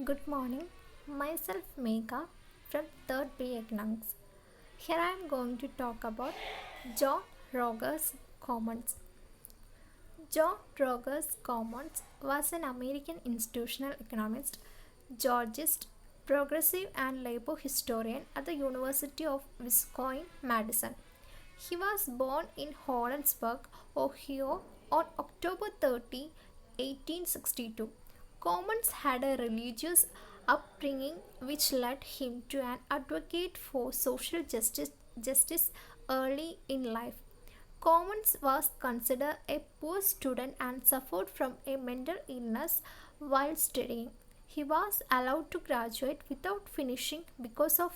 Good morning. Myself Megha from 3rd B Economics. Here I am going to talk about John Rogers Commons. John Rogers Commons was an American institutional economist, Georgist, progressive and labor historian at the University of Wisconsin-Madison. He was born in Hollinsburg, Ohio on October 30, 1862. Commons had a religious upbringing which led him to an advocate for social justice early in life. Commons was considered a poor student and suffered from a mental illness while studying. He was allowed to graduate without finishing because of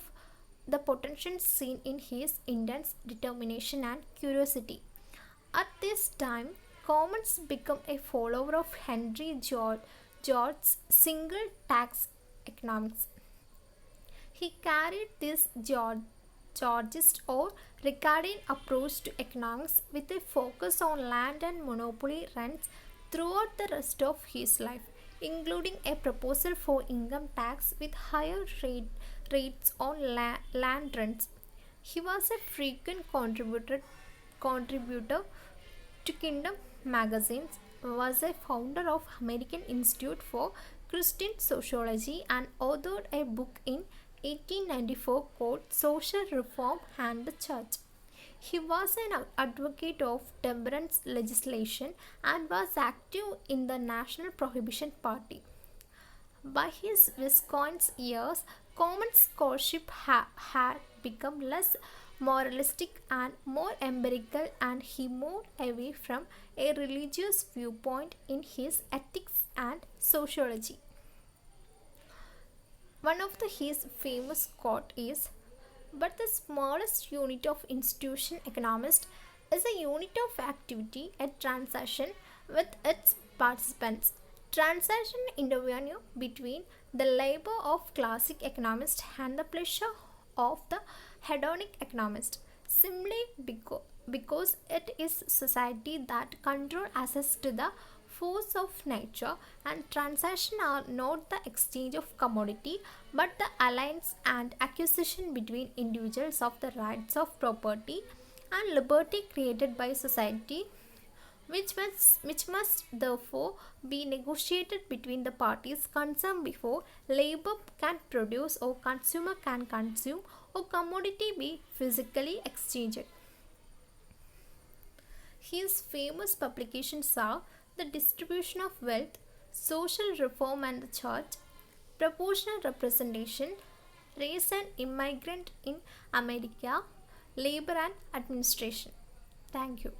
the potential seen in his intense determination and curiosity. At this time, Commons became a follower of George's single tax economics. He carried this Georgist or Ricardian approach to economics with a focus on land and monopoly rents throughout the rest of his life, including a proposal for income tax with higher rates on land rents. He was a frequent contributor to Kingdom magazines, was a founder of American Institute for Christian Sociology and authored a book in 1894 called Social Reform and the Church. He was an advocate of temperance legislation and was active in the National Prohibition Party. By his Wisconsin years, common scholarship had become less moralistic and more empirical, and he moved away from a religious viewpoint in his ethics and sociology. One of his famous quote is, "But the smallest unit of institution economist is a unit of activity, a transaction with its participants. Transaction intervenue between the labor of classic economist and the pleasure of the hedonic economist, simply because it is society that control access to the force of nature, and transactions are not the exchange of commodity but the alliance and acquisition between individuals of the rights of property and liberty created by society, which must therefore be negotiated between the parties concerned before labor can produce or consumer can consume or commodity be physically exchanged." His famous publications are The Distribution of Wealth, Social Reform and the Church, Proportional Representation, Race and Immigrant in America, Labor and Administration. Thank you.